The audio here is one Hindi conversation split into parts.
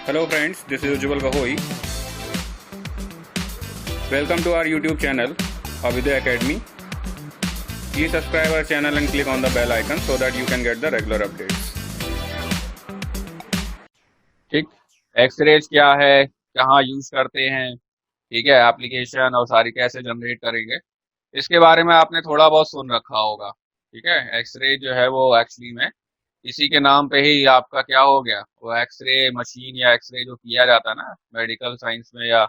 Hello friends, this is Ujjwal Gahoi. Welcome to our YouTube channel, Avidya Academy. Please subscribe our channel and click on the bell icon so that you can get the regular updates. ठीक, एक्सरेज क्या है, कहाँ यूज करते हैं, ठीक है, एप्लीकेशन और सारी कैसे जनरेट करेंगे, इसके बारे में आपने थोड़ा बहुत सुन रखा होगा। ठीक है, एक्सरे जो है वो एक्चुअली में इसी के नाम पे ही आपका क्या हो गया, वो एक्सरे मशीन या एक्सरे जो किया जाता है ना मेडिकल साइंस में, या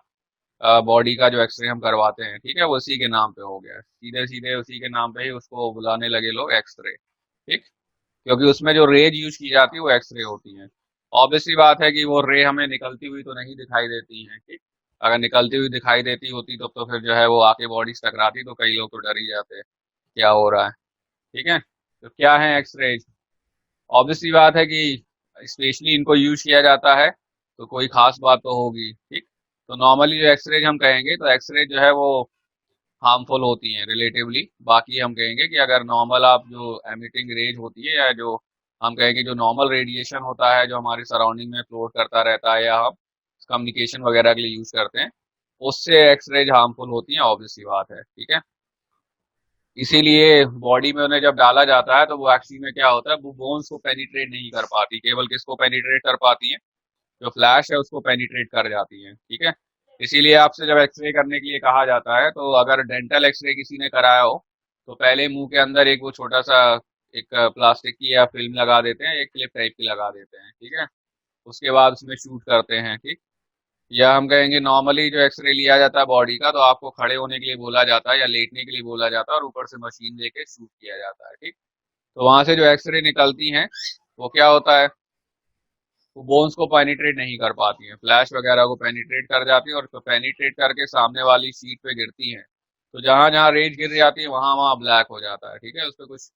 बॉडी का जो एक्सरे हम करवाते हैं, ठीक है, वो उसी के नाम पे हो गया, सीधे सीधे उसी के नाम पे ही उसको बुलाने लगे लोग एक्सरे। ठीक, क्योंकि उसमें जो रेज यूज की जाती है वो एक्सरे होती है। ऑब्वियसली बात है कि वो रे हमें निकलती हुई तो नहीं दिखाई देती है। ठीक, अगर निकलती हुई दिखाई देती होती तो फिर जो है वो आके बॉडी से टकराती तो कई लोग तो डर ही जाते क्या हो रहा है। ठीक है, तो क्या है एक्सरेज? ऑब्वियसली बात है कि स्पेशली इनको यूज किया जाता है तो कोई खास बात तो होगी। ठीक, तो नॉर्मली जो एक्सरेज हम कहेंगे तो एक्सरे जो है वो हार्मफुल होती हैं रिलेटिवली। बाकी हम कहेंगे कि अगर नॉर्मल आप जो एमिटिंग रेज होती है, या जो हम कहेंगे जो नॉर्मल रेडिएशन होता है जो हमारी सराउंडिंग में फ्लोट करता रहता है, या हम कम्युनिकेशन वगैरह के लिए यूज करते हैं, उससे एक्सरेज हार्मफुल होती हैं, ऑब्वियसली बात है। ठीक है, इसीलिए बॉडी में उन्हें जब डाला जाता है तो वो एक्चुअली में क्या होता है, वो बोन्स को पेनिट्रेट नहीं कर पाती, केवल किसको पेनिट्रेट कर पाती है, जो फ्लैश है उसको पेनिट्रेट कर जाती है। ठीक है, इसीलिए आपसे जब एक्सरे करने के लिए कहा जाता है तो अगर डेंटल एक्सरे किसी ने कराया हो तो पहले मुंह के अंदर एक वो छोटा सा एक प्लास्टिक की या फिल्म लगा देते हैं, एक क्लिप टाइप की लगा देते हैं। ठीक है, उसके बाद उसमें शूट करते हैं। ठीक, या हम कहेंगे नॉर्मली जो एक्सरे लिया जाता है बॉडी का तो आपको खड़े होने के लिए बोला जाता है या लेटने के लिए बोला जाता है, और ऊपर से मशीन देके शूट किया जाता है। ठीक, तो वहां से जो एक्सरे निकलती हैं वो क्या होता है, वो बोन्स को पेनिट्रेट नहीं कर पाती हैं, फ्लैश वगैरह को पेनिट्रेट कर जाती हैं, और पेनिट्रेट करके सामने वाली शीट पे गिरती हैं। तो जहां जहां रेज गिर जाती है वहां वहां ब्लैक हो जाता है। ठीक है, उस पर कुछ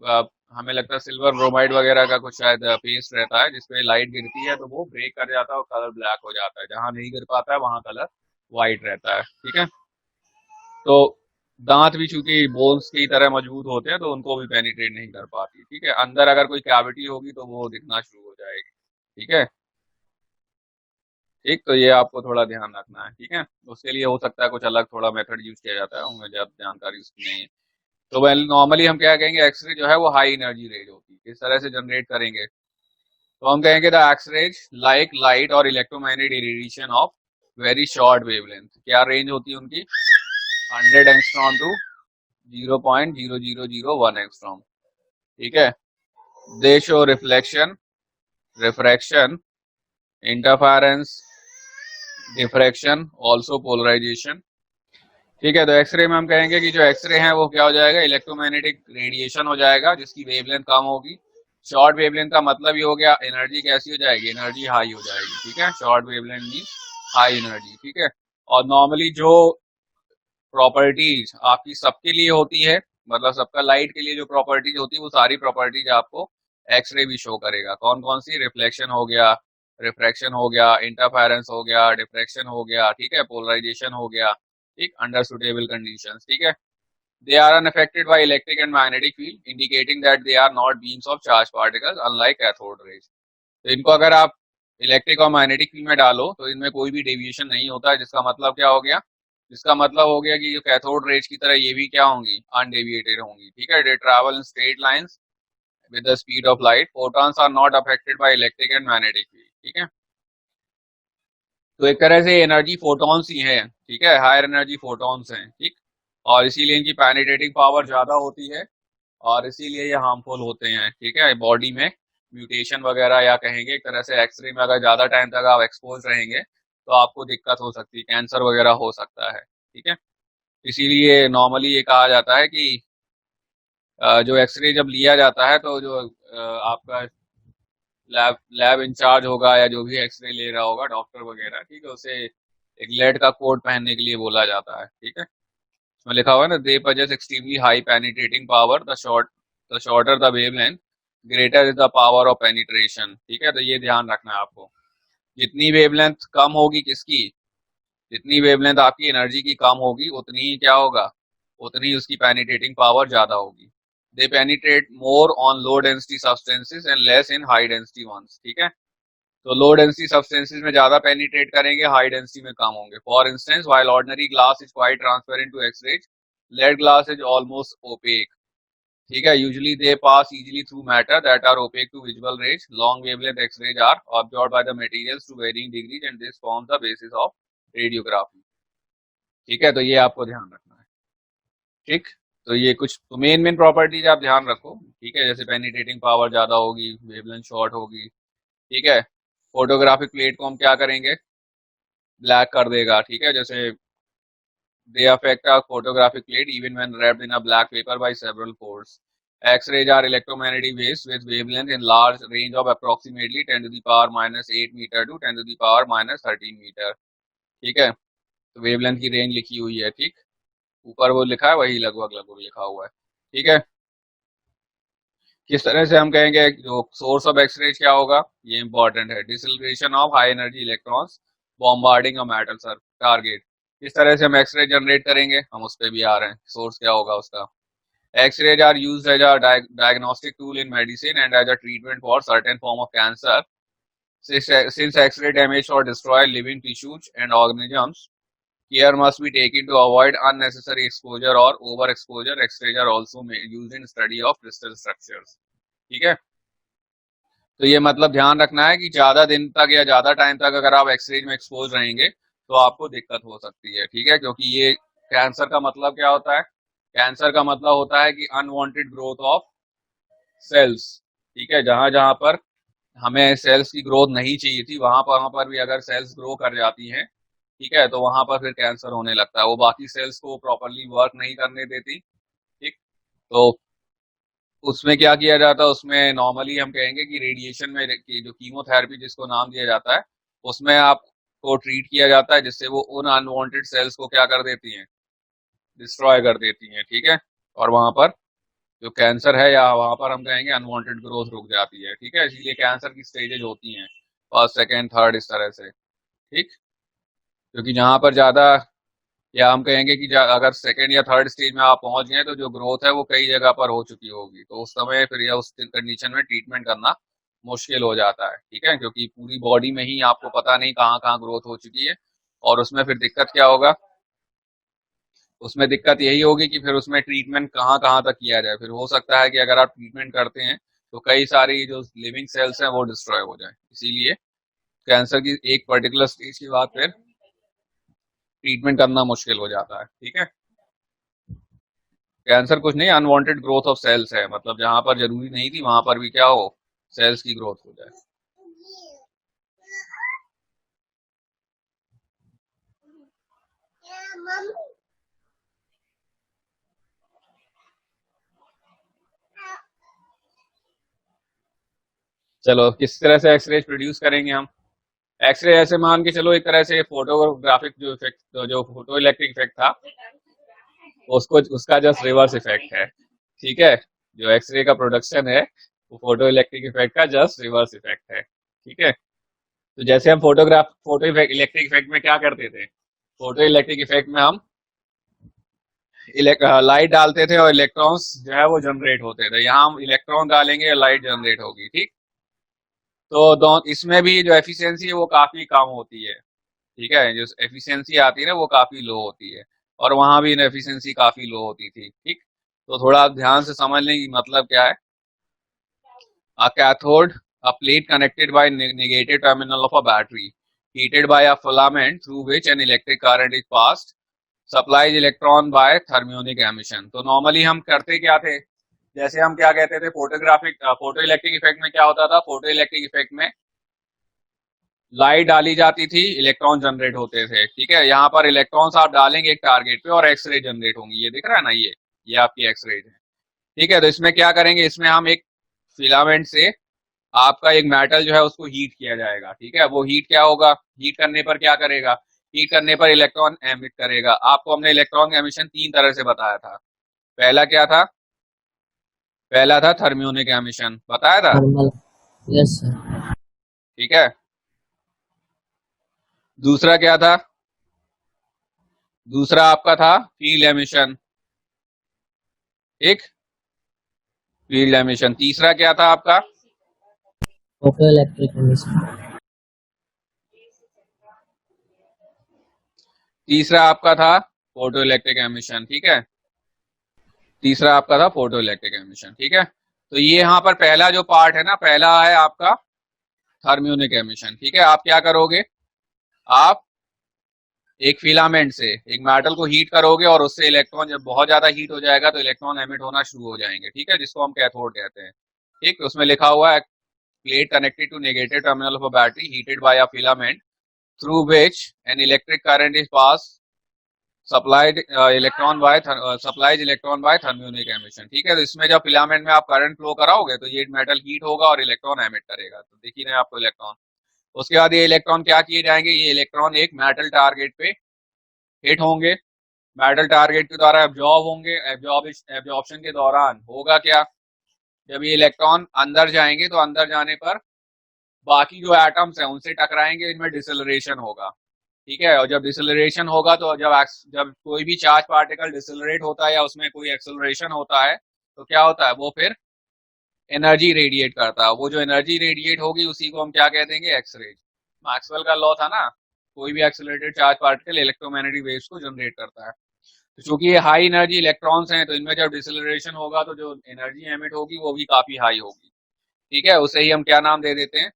अ, हमें लगता है सिल्वर ब्रोमाइड वगैरह का कुछ शायद पेस्ट रहता है जिसपे लाइट गिरती है तो वो ब्रेक कर जाता है और कलर ब्लैक हो जाता है, जहां नहीं गिर पाता है वहां कलर वाइट रहता है। ठीक है, तो दांत भी चूंकि बोन्स की तरह मजबूत होते हैं तो उनको भी पेनिट्रेट नहीं कर पाती। ठीक है, अंदर अगर कोई कैविटी होगी तो वो दिखना शुरू हो जाएगी। ठीक है, ठीक, तो ये आपको थोड़ा ध्यान रखना है। ठीक है, उसके लिए हो सकता है कुछ अलग थोड़ा मेथड यूज किया जाता है, मुझे अब जानकारी उसकी नहीं है। तो वेल नॉर्मली हम क्या कहेंगे, एक्सरे जो है वो हाई एनर्जी रेज होती है। किस तरह से जनरेट करेंगे, तो हम कहेंगे द एक्सरेज लाइक लाइट और electromagnetic radiation of very short wavelength. क्या रेंज होती है उनकी, 100 एंगस्ट्रॉम टू 0.0001 एंगस्ट्रॉम। ठीक है, they show reflection, refraction, interference, diffraction, also polarization. ठीक है, तो एक्सरे में हम कहेंगे कि जो एक्सरे है वो क्या हो जाएगा, इलेक्ट्रोमैग्नेटिक रेडिएशन हो जाएगा जिसकी वेवलेंथ कम होगी। शॉर्ट वेवलेंथ का मतलब ये हो गया एनर्जी कैसी हो जाएगी, एनर्जी हाई हो जाएगी। ठीक है, short wavelength mean high energy. ठीक है, और नॉर्मली जो प्रॉपर्टीज आपकी सबके लिए होती है, मतलब सबका लाइट के लिए जो प्रॉपर्टीज होती है वो सारी प्रॉपर्टीज आपको एक्सरे भी शो करेगा। कौन कौन सी, रिफ्लेक्शन हो गया, रिफ्रैक्शन हो गया, इंटरफेरेंस हो गया, डिफ्रैक्शन हो गया, ठीक है, पोलराइजेशन हो गया। ठीक, अंडर सुटेबल कंडीशंस। ठीक है, they are unaffected by electric and magnetic field, indicating that they are not beams of charged particles, unlike cathode rays. तो इनको अगर आप इलेक्ट्रिक और मैग्नेटिक फील्ड में डालो तो इनमें कोई भी डेविएशन नहीं होता है, जिसका मतलब क्या हो गया, जिसका मतलब हो गया कि कैथोड रेज की तरह ये भी क्या होंगी, अनडेविएटेड होंगी। ठीक है, they travel in straight lines with the speed of light, photons are not affected by electric and magnetic field. ठीक है, तो एक तरह से एनर्जी फोटॉन्स ही है। ठीक है, हायर एनर्जी फोटॉन्स हैं। ठीक, और इसीलिए इनकी पेनिट्रेटिंग पावर ज्यादा होती है और इसीलिए ये हार्मफुल होते हैं। ठीक है, बॉडी में म्यूटेशन वगैरह, या कहेंगे एक तरह से एक्सरे में अगर ज्यादा टाइम तक आप एक्सपोज रहेंगे तो आपको दिक्कत हो सकती है, कैंसर वगैरह हो सकता है। ठीक है, इसीलिए नॉर्मली ये कहा जाता है कि जो एक्सरे जब लिया जाता है तो जो आपका लैब लैब इंचार्ज होगा या जो भी एक्सरे ले रहा होगा डॉक्टर वगैरह, ठीक है, उसे एक लेड का कोट पहनने के लिए बोला जाता है। ठीक है, इसमें लिखा हुआ है ना, दे possess extremely high penetrating power, the shorter the wavelength, greater is the power of penetration। ठीक है, तो ये ध्यान रखना है आपको, जितनी वेवलेंथ कम होगी किसकी, जितनी वेवलेंथ आपकी एनर्जी की कम होगी उतनी ही क्या होगा, उतनी उसकी पेनिट्रेटिंग पावर ज्यादा होगी। They penetrate more on low density substances and less in high density ones, ठीक है। तो लो डेंसिटी सब्सटेंसेस में ज्यादा पेनिट्रेट करेंगे, हाई डेंसिटी में कम होंगे। For instance while ordinary glass is quite transparent to X-rays, lead glass is almost opaque, ठीक है। Usually they pass easily through matter that are opaque to visual rays, long wavelength X-rays are absorbed by the materials to varying degrees and this forms the basis of radiography, ठीक है। तो ये आपको ध्यान रखना है, ठीक। तो ये कुछ तो मेन प्रॉपर्टीज आप ध्यान रखो, ठीक है। जैसे पेनिट्रेटिंग पावर ज्यादा होगी, वेवलेंथ शॉर्ट होगी, ठीक है। फोटोग्राफिक प्लेट को हम क्या करेंगे, ब्लैक कर देगा, ठीक है। जैसे they affect a photographic plate even when wrapped in a black paper by several pores. X-rays are electromagnetic waves with wavelength in large range of approximately 10 to the power minus 8 meter to 10 to the power minus 13 meter, ठीक है। तो वेवलेंथ की रेंज लिखी हुई है, ठीक। ऊपर वो लिखा है वही लगभग लगभग लिखा हुआ है, ठीक है। किस तरह से हम कहेंगे जो सोर्स ऑफ एक्सरेज क्या होगा, ये इंपॉर्टेंट है। Deceleration of high energy electrons bombarding a metal sir target. किस तरह से हम एक्सरे जनरेट करेंगे, हम उस पर भी आ रहे हैं। सोर्स क्या होगा उसका। X rays are used as a diagnostic tool in medicine and as a treatment for certain form of cancer. Since X-ray damage or destroy living tissues and organisms, care must be taken to avoid unnecessary exposure or overexposure. X-rays are also used in study of crystal structures, ठीक है। तो ये मतलब ध्यान रखना है कि ज्यादा दिन तक या ज्यादा टाइम तक अगर आप एक्सरेज में एक्सपोज रहेंगे तो आपको दिक्कत हो सकती है, ठीक है। क्योंकि ये कैंसर का मतलब क्या होता है, कैंसर का मतलब होता है कि अनवांटेड ग्रोथ ऑफ सेल्स, ठीक है। जहां जहां पर हमें सेल्स की ग्रोथ नहीं चाहिए थी वहां पर भी अगर सेल्स ग्रो कर जाती हैं, ठीक है, तो वहां पर फिर कैंसर होने लगता है। वो बाकी सेल्स को प्रॉपरली वर्क नहीं करने देती, ठीक। तो उसमें क्या किया जाता है, उसमें नॉर्मली हम कहेंगे कि रेडिएशन में जो कीमोथेरेपी जिसको नाम दिया जाता है, उसमें आपको ट्रीट किया जाता है जिससे वो उन अनवांटेड सेल्स को क्या कर देती हैं, डिस्ट्रॉय कर देती हैं, ठीक है। और वहां पर जो कैंसर है या वहां पर हम कहेंगे अनवांटेड ग्रोथ रुक जाती है, ठीक है। इसीलिए कैंसर की स्टेजेज होती हैं, फर्स्ट सेकेंड थर्ड इस तरह से, ठीक। क्योंकि जहां पर ज्यादा या हम कहेंगे कि अगर सेकेंड या थर्ड स्टेज में आप पहुंच गए तो जो ग्रोथ है वो कई जगह पर हो चुकी होगी, तो उस समय फिर या उस कंडीशन में ट्रीटमेंट करना मुश्किल हो जाता है, ठीक है। क्योंकि पूरी बॉडी में ही आपको पता नहीं कहाँ कहाँ ग्रोथ हो चुकी है, और उसमें फिर दिक्कत क्या होगा, उसमें दिक्कत यही होगी कि फिर उसमें ट्रीटमेंट कहाँ कहाँ तक किया जाए। फिर हो सकता है कि अगर आप ट्रीटमेंट करते हैं तो कई सारी जो लिविंग सेल्स हैं वो डिस्ट्रॉय हो जाए। इसीलिए कैंसर की एक पर्टिकुलर स्टेज के बाद फिर ट्रीटमेंट करना मुश्किल हो जाता है, ठीक है। कैंसर कुछ नहीं, अनवांटेड ग्रोथ ऑफ सेल्स है, मतलब जहां पर जरूरी नहीं थी वहां पर भी क्या हो, सेल्स की ग्रोथ हो जाए। चलो किस तरह से एक्सरे प्रोड्यूस करेंगे हम। एक्सरे ऐसे मान के चलो एक तरह से फोटोग्राफिक जो इफेक्ट, जो फोटो इलेक्ट्रिक इफेक्ट था उसको उसका जस्ट रिवर्स इफेक्ट है, ठीक है। जो एक्सरे का प्रोडक्शन है वो फोटो इलेक्ट्रिक इफेक्ट का जस्ट रिवर्स इफेक्ट है, ठीक है। तो जैसे हम फोटो इलेक्ट्रिक इफेक्ट में क्या करते थे, फोटो इलेक्ट्रिक इफेक्ट में हम लाइट डालते थे और इलेक्ट्रॉन्स जो है वो जनरेट होते थे। यहाँ हम इलेक्ट्रॉन डालेंगे, लाइट जनरेट होगी, ठीक। तो इसमें भी जो एफिशिएंसी है वो काफी कम होती है, ठीक है। जो एफिशिएंसी आती है ना वो काफी लो होती है, और वहां भी एफिशिएंसी काफी लो होती थी, ठीक। तो थोड़ा आप ध्यान से समझ लें कि मतलब क्या है। A cathode, a plate connected by negative terminal of a battery, heated by a filament through which an electric current is passed, supplies electron by thermionic emission। तो नॉर्मली हम करते क्या थे, जैसे हम क्या कहते थे, फोटो इलेक्ट्रिक इफेक्ट में क्या होता था, फोटो इलेक्ट्रिक इफेक्ट में लाइट डाली जाती थी, इलेक्ट्रॉन जनरेट होते थे, ठीक है। यहाँ पर इलेक्ट्रॉन्स आप डालेंगे एक टारगेट पे और एक्सरे जनरेट होंगी, ये दिख रहा है ना, ये आपकी एक्सरेज है, ठीक है। तो इसमें क्या करेंगे, इसमें हम एक फिलामेंट से आपका एक मेटल जो है उसको हीट किया जाएगा, ठीक है। वो हीट क्या होगा, हीट करने पर क्या करेगा, हीट करने पर इलेक्ट्रॉन एमिट करेगा। आपको हमने इलेक्ट्रॉन एमिशन तीन तरह से बताया था। पहला क्या था, पहला था थर्मियोनिक एमिशन, बताया था, थर्मल। Yes sir. ठीक है। दूसरा क्या था, दूसरा आपका था फील्ड एमिशन, ठीक। Field emission. तीसरा क्या था आपका? Photo electric emission. तीसरा आपका था फोटो इलेक्ट्रिक एमिशन, ठीक है। तीसरा आपका था फोटो इलेक्ट्रिक एमिशन, ठीक है। तो ये यहाँ पर पहला जो पार्ट है ना, पहला है आपका थर्मियोनिक एमिशन, ठीक है। आप क्या करोगे, आप एक फिलामेंट से एक मेटल को हीट करोगे और उससे इलेक्ट्रॉन, जब बहुत ज्यादा हीट हो जाएगा तो इलेक्ट्रॉन एमिट होना शुरू हो जाएंगे, ठीक है, जिसको हम कैथोड कहते हैं। ठीक, उसमें लिखा हुआ है plate connected to negative terminal of a battery heated by a filament through which an electric current is pass supplies electron by thermionic emission, ठीक है। तो इसमें जब फिलामेंट में आप करंट फ्लो कराओगे तो ये मेटल हीट होगा और इलेक्ट्रॉन एमिट करेगा। तो देखिए ना आपको इलेक्ट्रॉन, उसके बाद ये इलेक्ट्रॉन क्या किए जाएंगे, ये इलेक्ट्रॉन एक मेटल टारगेट पे हिट होंगे, मेटल टारगेट के द्वारा एब्जॉर्ब होंगे। एब्जॉर्प्शन के दौरान होगा क्या, जब ये इलेक्ट्रॉन अंदर जाएंगे तो अंदर जाने पर बाकी जो एटम्स हैं उनसे टकराएंगे, इनमें डिसलरेशन होगा, ठीक है। और जब डिसलरेशन होगा तो जब कोई भी चार्ज पार्टिकल डिसलरेट होता है या उसमें कोई एक्सेलरेशन होता है तो क्या होता है, वो फिर एनर्जी रेडिएट करता है। वो जो एनर्जी रेडिएट होगी उसी को हम क्या कह देंगे, एक्सरेज। मैक्सवेल का लॉ था ना, कोई भी accelerated charge particle electromagnetic waves को जनरेट करता है। तो चूंकि ये हाई एनर्जी इलेक्ट्रॉन्स हैं तो इनमें जब डिसलरेशन होगा तो जो एनर्जी एमिट होगी वो भी काफी हाई होगी, ठीक है। उसे ही हम क्या नाम दे देते हैं,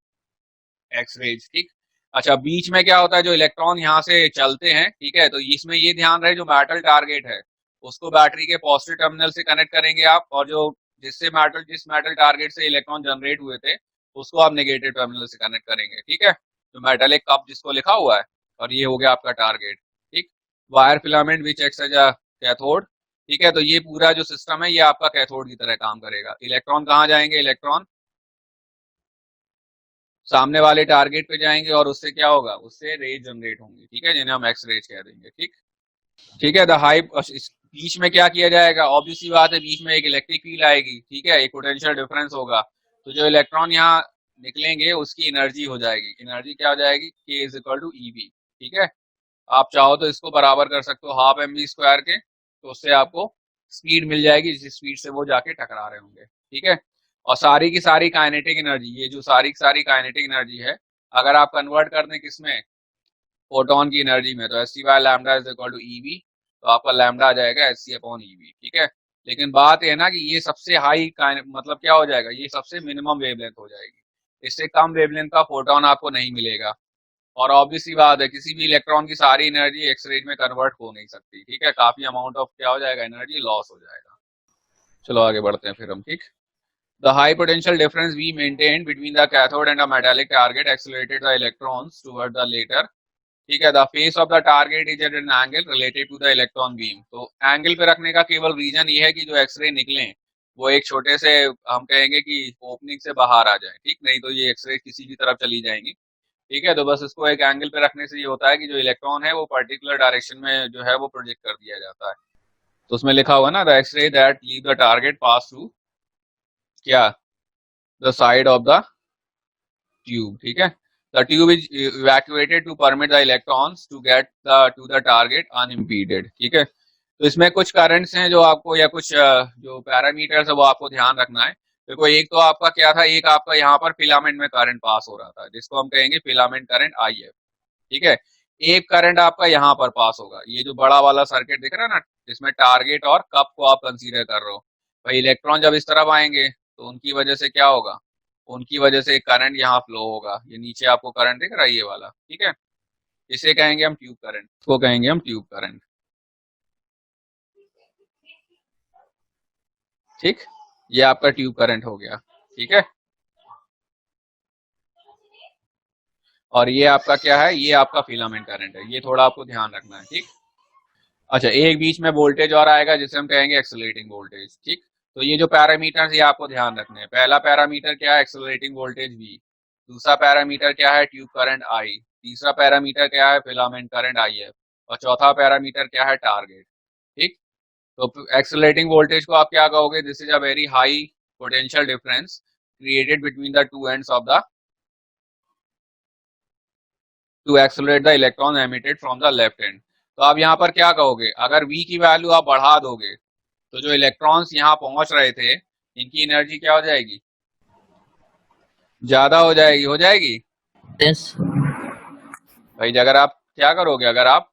एक्सरेज, ठीक। अच्छा, बीच में क्या होता है, जो इलेक्ट्रॉन यहाँ से चलते हैं, ठीक है, तो इसमें ये ध्यान रहे जो मेटल टारगेट है उसको बैटरी के पॉजिटिव टर्मिनल से कनेक्ट करेंगे आप, और जो जिस मेटल टारगेट से इलेक्ट्रॉन जनरेट हुए थे उसको आप नेगेटिव टर्मिनल से कनेक्ट करेंगे, ठीक है। तो मेटलिक कप जिसको लिखा हुआ है, और ये हो गया आपका टारगेट, ठीक। Wire filament which acts as a cathode, ठीक है। तो ये पूरा जो सिस्टम है ये आपका कैथोड की तरह काम करेगा। इलेक्ट्रॉन कहाँ जाएंगे, इलेक्ट्रॉन सामने वाले टारगेट पे जाएंगे और उससे क्या होगा, उससे रेज जनरेट होंगी, ठीक है, जिन्हें हम एक्स रेज कह देंगे, ठीक। ठीक है, द हाई बीच में क्या किया जाएगा, ऑब्वियस सी बात है, बीच में एक इलेक्ट्रिक फील्ड आएगी, ठीक है, एक पोटेंशियल डिफरेंस होगा। तो जो इलेक्ट्रॉन यहाँ निकलेंगे उसकी एनर्जी हो जाएगी, एनर्जी क्या हो जाएगी, के इज इक्वल टू ईवी, ठीक है। आप चाहो तो इसको बराबर कर सकते हो हाफ एम वी स्क्वायर के, तो उससे आपको स्पीड मिल जाएगी जिस स्पीड से वो जाके टकरा रहे होंगे, ठीक है। और सारी की सारी काइनेटिक एनर्जी, ये जो सारी की सारी काइनेटिक एनर्जी है, अगर आप कन्वर्ट कर दें किसमें, फोटोन की एनर्जी में, तो S C by lambda is equal to EV, तो आपका लैम्डा आ जाएगा एस सी अपॉन ईवी, ठीक है। लेकिन बात यह ना कि ये सबसे हाई मतलब क्या हो जाएगा, ये सबसे मिनिमम वेवलेंथ हो जाएगी, इससे कम वेवलेंथ का फोटोन आपको नहीं मिलेगा। और ऑब्वियसली बात है, किसी भी इलेक्ट्रॉन की सारी एनर्जी एक्स रेज में कन्वर्ट हो नहीं सकती, ठीक है, काफी अमाउंट ऑफ क्या हो जाएगा, एनर्जी लॉस हो जाएगा। चलो आगे बढ़ते हैं फिर हम, ठीक। The high potential difference we maintained between the cathode and a metallic target accelerated the electrons toward the later, ठीक है। The face of the target is at an angle related to the electron beam, तो एंगल पे रखने का केवल रीजन ये है कि जो एक्सरे निकले वो एक छोटे से, हम कहेंगे कि ओपनिंग से बाहर आ जाए, ठीक, नहीं तो ये एक्सरे किसी भी तरफ चली जाएंगी, ठीक है। तो बस इसको एक एंगल पे रखने से ये होता है कि जो इलेक्ट्रॉन है वो पर्टिकुलर डायरेक्शन में जो है वो प्रोजेक्ट कर दिया जाता है। तो उसमें लिखा हुआ ना, the X-ray that leave the target pass through क्या, the side of the tube, ठीक है। The tube is evacuated to permit the electrons to get to the target unimpeded, ठीक है। तो इसमें कुछ करंट्स हैं जो आपको, या कुछ जो पैरामीटर्स है वो आपको ध्यान रखना है। देखो, एक तो आपका क्या था, एक आपका यहाँ पर फिलामेंट में करंट पास हो रहा था जिसको हम कहेंगे फिलामेंट करंट आई एफ, ठीक है। एक करंट आपका यहाँ पर पास होगा, ये जो बड़ा वाला सर्किट दिख रहा है ना, जिसमें टारगेट और कप को आप कंसीडर कर रहे हो, भाई इलेक्ट्रॉन जब इस तरफ आएंगे तो उनकी वजह से क्या होगा, उनकी वजह से करंट यहाँ फ्लो होगा। ये नीचे आपको करंट दिख रहा है ये वाला, ठीक है, इसे कहेंगे हम ट्यूब करंट, इसको कहेंगे हम ट्यूब करंट, ठीक। ये आपका ट्यूब करंट हो गया, ठीक है। और ये आपका क्या है, ये आपका फिलामेंट करंट है, ये थोड़ा आपको ध्यान रखना है, ठीक। अच्छा, एक बीच में वोल्टेज और आएगा जिसे हम कहेंगे एक्सेलरेटिंग वोल्टेज, ठीक। तो ये जो पैरामीटर्स ये आपको ध्यान रखने हैं, पहला पैरामीटर क्या है, एक्सेलरेटिंग वोल्टेज V, दूसरा पैरामीटर क्या है, ट्यूब करंट I, तीसरा पैरामीटर क्या है, फिलामेंट करंट IF, और चौथा पैरामीटर क्या है, टारगेट, ठीक। तो एक्सेलरेटिंग वोल्टेज को आप क्या कहोगे, this is a very high potential difference created between the two ends of the two accelerate the electron emitted from the left and. तो आप यहाँ पर क्या कहोगे, अगर V की वैल्यू आप बढ़ा दोगे तो जो इलेक्ट्रॉन्स यहाँ पहुंच रहे थे इनकी एनर्जी क्या हो जाएगी, ज्यादा हो जाएगी, हो जाएगी। Yes. भाई अगर आप क्या करोगे, अगर आप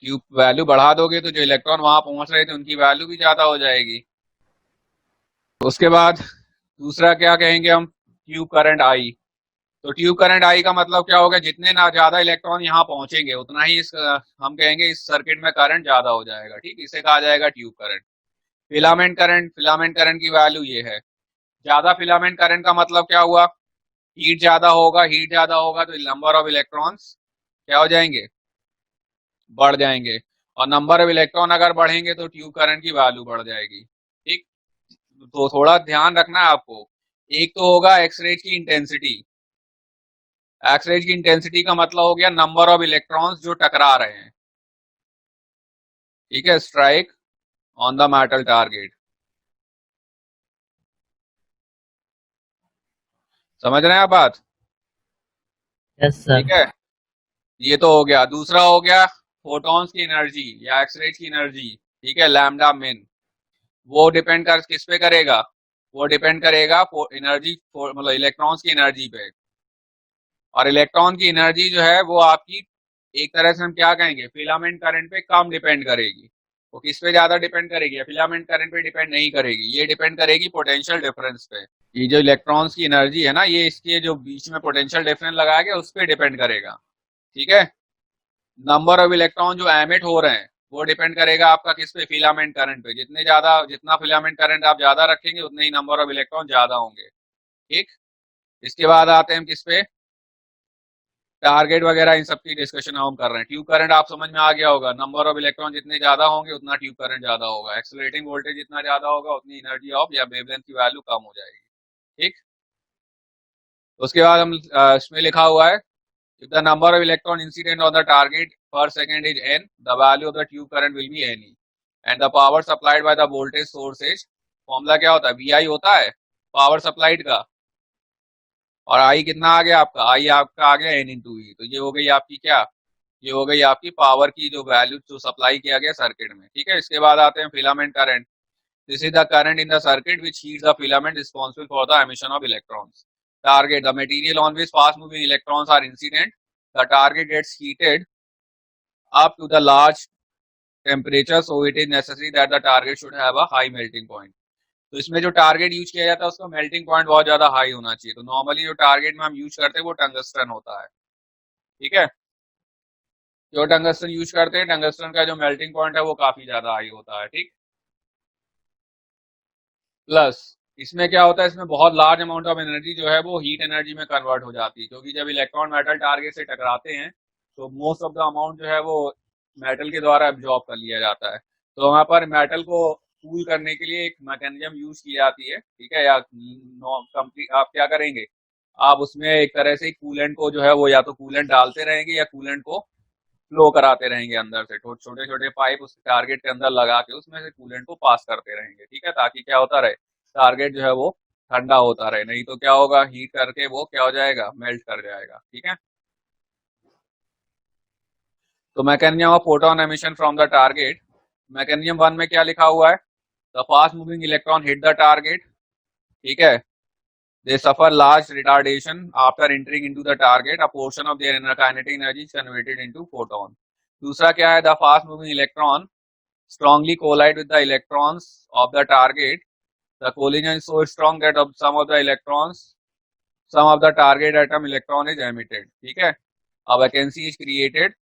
क्यूब वैल्यू बढ़ा दोगे तो जो इलेक्ट्रॉन वहां पहुंच रहे थे उनकी वैल्यू भी ज्यादा हो जाएगी। उसके बाद दूसरा क्या कहेंगे हम, ट्यूब करंट आई। तो ट्यूब करंट आई का मतलब क्या होगा, जितने ना ज्यादा इलेक्ट्रॉन यहाँ पहुंचेंगे उतना ही हम कहेंगे इस सर्किट में करंट ज्यादा हो जाएगा। ठीक, इसे कहा जाएगा tube current. Filament current, filament current की वैल्यू ये है, ज्यादा फिलामेंट करंट का मतलब क्या हुआ, हीट ज्यादा होगा, हीट ज्यादा होगा तो नंबर ऑफ इलेक्ट्रॉन्स क्या हो जाएंगे, बढ़ जाएंगे। और नंबर ऑफ इलेक्ट्रॉन अगर बढ़ेंगे तो ट्यूब करंट की वैल्यू बढ़ जाएगी। ठीक, तो थोड़ा ध्यान रखना है आपको। एक तो होगा एक्सरे की इंटेंसिटी, एक्सरे की इंटेंसिटी का मतलब हो गया नंबर ऑफ इलेक्ट्रॉन्स जो टकरा रहे हैं। ठीक है, strike on the metal target. समझ रहे हैं आप बात? Yes, sir. ठीक है, ये तो हो गया। दूसरा हो गया फोटॉन्स की एनर्जी या एक्सरे की एनर्जी। ठीक है, लैम्डा मिन, वो डिपेंड कर किस पे करेगा, वो डिपेंड करेगा एनर्जी, मतलब इलेक्ट्रॉन्स की एनर्जी पे। और इलेक्ट्रॉन की एनर्जी जो है वो आपकी एक तरह से हम क्या कहेंगे, फिलामेंट करंट पे कम डिपेंड करेगी। वो किस पे ज्यादा डिपेंड करेगी, फिलामेंट करंट पे डिपेंड नहीं करेगी, ये डिपेंड करेगी पोटेंशियल डिफरेंस पे। ये जो इलेक्ट्रॉन्स की एनर्जी है ना, ये इसके जो बीच में पोटेंशियल डिफरेंस लगाया गया उस पर डिपेंड करेगा। ठीक है, नंबर ऑफ इलेक्ट्रॉन जो एमिट हो रहे हैं वो डिपेंड करेगा आपका किस पे, फिलामेंट करंट पे। जितना फिलामेंट करंट आप ज्यादा रखेंगे उतने ही नंबर ऑफ इलेक्ट्रॉन ज्यादा होंगे। ठीक, इसके बाद आते हैं हम किस पे, टारगेट वगैरह, इन सब की डिस्कशन हम कर रहे हैं। ट्यूब करंट आप समझ में आ गया होगा, नंबर ऑफ इलेक्ट्रॉन जितने ज्यादा होंगे उतना ट्यूब करंट ज्यादा होगा। एक्सेलरेटिंग वोल्टेज जितना ज्यादा होगा उतनी एनर्जी ऑफ या वेवलेंथ की वैल्यू कम हो जाएगी। ठीक, उसके बाद हम इसमें लिखा हुआ है, if the number of electron incident on the target per second is n, the value of the tube current will be ne, and the power supplied by the voltage source is, formula क्या होता है, vi होता है पावर सप्लाइड का, और आई कितना आ गया आपका, आई आपका आ गया एन इंटू ई। तो ये हो गई आपकी क्या, ये हो गई आपकी पावर की जो वैल्यू जो सप्लाई किया गया सर्किट में। ठीक है, इसके बाद आते हैं filament current. This is the current in the circuit which heats the filament responsible for the emission of electrons. Target, the material on which fast moving electrons are incident, the target gets heated up to the large temperature, so it is necessary that the target should have a high melting point. तो इसमें जो टारगेट यूज किया जाता है उसका मेल्टिंग पॉइंट बहुत ज्यादा हाई होना चाहिए। तो नॉर्मली जो टारगेट में हम यूज करते हैं वो टंगस्टन होता है। ठीक है, जो टंगस्टन यूज करते हैं, टंगस्टन का जो मेल्टिंग पॉइंट है वो काफी ज्यादा हाई होता है। ठीक, प्लस इसमें क्या होता है, इसमें बहुत लार्ज अमाउंट ऑफ एनर्जी जो है वो हीट एनर्जी में कन्वर्ट हो जाती है, क्योंकि जब इलेक्ट्रॉन मेटल टारगेट से टकराते हैं तो मोस्ट ऑफ द अमाउंट जो है वो मेटल के द्वारा एब्जॉर्ब कर लिया जाता है। तो वहां पर मेटल को कूल करने के लिए एक मैकेनिज्म यूज की जाती है। ठीक है, या आप क्या करेंगे, आप उसमें एक तरह से कूलेंट को जो है वो या तो कूलेंट डालते रहेंगे या कूलेंट को फ्लो कराते रहेंगे अंदर से, छोटे छोटे पाइप उस टारगेट के अंदर लगा के उसमें से कूलेंट को पास करते रहेंगे। ठीक है, ताकि क्या होता रहे, टारगेट जो है वो ठंडा होता रहे, नहीं तो क्या होगा, हीट करके वो क्या हो जाएगा, मेल्ट कर जाएगा। ठीक है, तो mechanism of photon emission from the target, mechanism 1 में क्या लिखा हुआ है, the fast moving electron hit the target. ठीक है, they suffer large retardation after entering into the target, a portion of their inner kinetic energy is converted into photon. दूसरा क्या है, the fast moving electron strongly collide with the electrons of the target, the collision is so strong that of some of the target atom electron is emitted. ठीक है, a vacancy is created,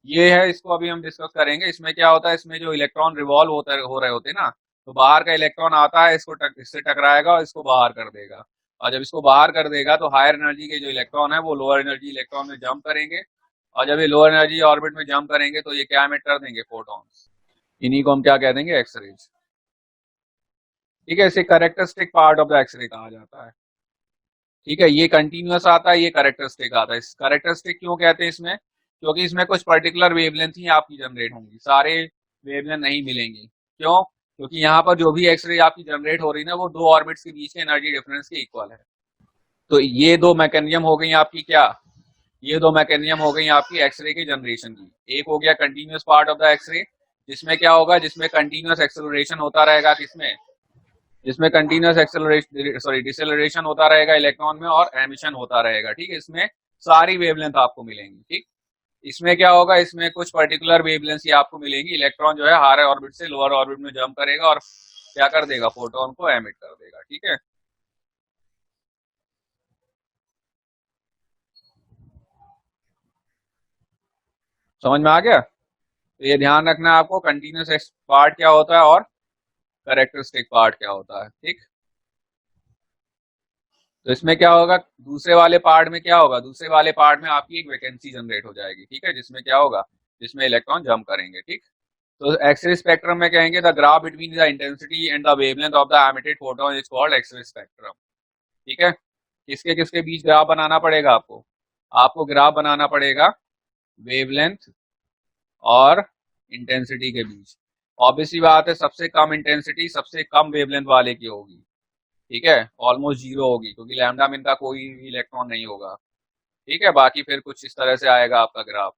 ये है, इसको अभी हम डिस्कस करेंगे। इसमें क्या होता है, इसमें जो इलेक्ट्रॉन रिवॉल्व हो रहे होते हैं ना, तो बाहर का इलेक्ट्रॉन आता है, इससे टकराएगा और इसको बाहर कर देगा, और जब इसको बाहर कर देगा तो हायर एनर्जी के जो इलेक्ट्रॉन है वो लोअर एनर्जी इलेक्ट्रॉन में जंप करेंगे, और जब ये लोअर एनर्जी ऑर्बिट में जंप करेंगे तो ये क्या एमिट कर देंगे, फोटॉन्स। इन्हीं को हम क्या कह देंगे, एक्सरेज। ठीक है, इसे characteristic part of the X ray कहा जाता है। ठीक है, ये कंटिन्यूअस आता है, ये कैरेक्टरिस्टिक आता है। इस कैरेक्टरिस्टिक क्यों कहते हैं इसमें, क्योंकि इसमें कुछ पर्टिकुलर वेवलेंथ ही आपकी जनरेट होंगी, सारे वेवलेंथ नहीं मिलेंगी। क्यों, क्योंकि यहाँ पर जो भी एक्सरे आपकी जनरेट हो रही है ना वो दो ऑर्बिट्स के बीच के एनर्जी डिफरेंस के इक्वल है। तो ये दो मैकेनिज्म हो गई आपकी क्या, ये दो मैकेनिज्म हो गई आपकी एक्सरे के जनरेशन की। एक हो गया continuous part of the X ray, जिसमें क्या होगा, जिसमें कंटिन्यूअस एक्सेलरेशन होता रहेगा, किसमें, जिसमें कंटिन्यूस एक्सेलरेशन डिसेलरेशन होता रहेगा इलेक्ट्रॉन में और एमिशन होता रहेगा। ठीक है, इसमें सारी वेवलेंथ आपको मिलेंगी। ठीक, इसमें क्या होगा, इसमें कुछ पर्टिकुलर वेवलेंथ ही आपको मिलेंगी। इलेक्ट्रॉन जो है हायर ऑर्बिट से लोअर ऑर्बिट में जंप करेगा और क्या कर देगा, फोटोन को एमिट कर देगा। ठीक है, समझ में आ गया? तो ये ध्यान रखना है आपको, कंटिन्यूस पार्ट क्या होता है और कैरेक्टरिस्टिक पार्ट क्या होता है। ठीक, तो इसमें क्या होगा, दूसरे वाले पार्ट में क्या होगा, दूसरे वाले पार्ट में आपकी एक वैकेंसी जनरेट हो जाएगी। ठीक है, जिसमें क्या होगा, जिसमें इलेक्ट्रॉन जंप करेंगे। ठीक, तो एक्सरे स्पेक्ट्रम में कहेंगे the graph between the intensity and the wavelength of the emitted photon is called X ray spectrum. ठीक है, किसके किसके बीच ग्राफ बनाना पड़ेगा आपको, आपको ग्राफ बनाना पड़ेगा वेवलेंथ और इंटेंसिटी के बीच। ऑब्वियसली बात है, सबसे कम इंटेंसिटी सबसे कम वेवलेंथ वाले की होगी। ठीक है, ऑलमोस्ट जीरो होगी, क्योंकि लैम्डा मिन का कोई इलेक्ट्रॉन नहीं होगा। ठीक है, बाकी फिर कुछ इस तरह से आएगा आपका ग्राफ।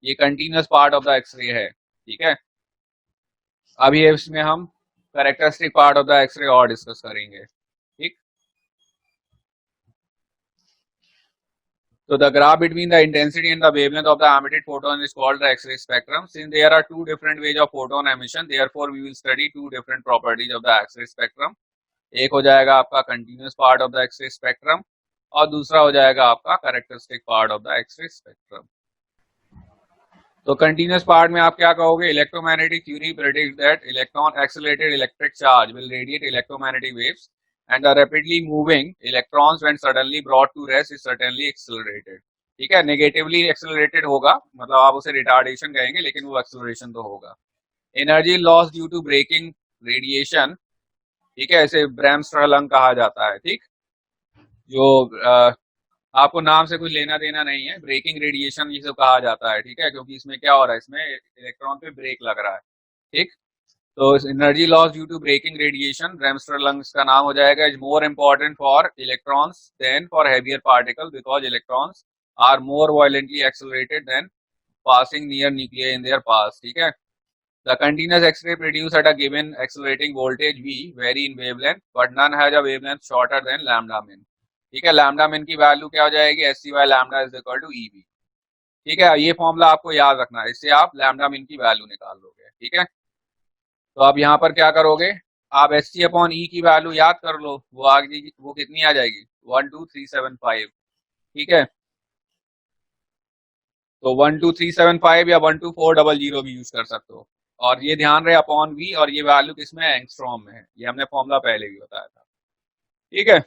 ये continuous part of the X ray है। ठीक है, अभी इसमें हम characteristic part of the X ray और डिस्कस करेंगे। ठीक, so the graph between the intensity and the wavelength of the emitted photon is called the X-ray spectrum. Since there are two different ways of photon emission, therefore we will study two different properties of the X-ray spectrum. एक हो जाएगा आपका continuous part of the X ray spectrum और दूसरा हो जाएगा आपका characteristic part of the X ray spectrum. तो कंटिन्यूस पार्ट में आप क्या कहोगे, electromagnetic theory predicts that electron accelerated electric charge will radiate electromagnetic waves and the rapidly moving electrons when suddenly brought to rest is certainly accelerated। ठीक है, नेगेटिवली एक्सेलरेटेड होगा, मतलब आप उसे रिटार्डेशन कहेंगे, लेकिन वो एक्सेलरेशन तो होगा। Energy loss due to breaking radiation, ठीक है, इसे ब्रैमस्ट्रलंग कहा जाता है। ठीक, जो आपको नाम से कुछ लेना देना नहीं है, ब्रेकिंग रेडिएशन ये सब कहा जाता है। ठीक है, क्योंकि इसमें क्या हो रहा है, इसमें इलेक्ट्रॉन पे ब्रेक लग रहा है। ठीक, तो energy loss due to breaking radiation, bremsstrahlung का नाम हो जाएगा, is more important for electrons than for heavier particle because electrons are more violently accelerated than passing near nuclear in their pass. ठीक है, the continuous X-ray produce at a given accelerating voltage V vary in wavelength but none has a wavelength shorter than lambda min. ठीक है, लैम्डा मिन की वैल्यू क्या हो जाएगी, SC by lambda is equal to EV। ठीक है, ये फॉर्मूला आपको याद रखना है, इससे आप लैम्डा मिन की वैल्यू निकाल लोगे। ठीक है, तो आप यहाँ पर क्या करोगे, आप SC अपॉन E की वैल्यू याद कर लो, वो आगे वो कितनी आ जाएगी, 12375। ठीक है, तो 12375 या 12400 भी यूज कर सकते हो। और ये ध्यान रहे अपॉन V, और ये वैल्यू किसमें है, एंगस्ट्रॉम में है, ये हमने फॉर्मूला पहले भी बताया था। ठीक है,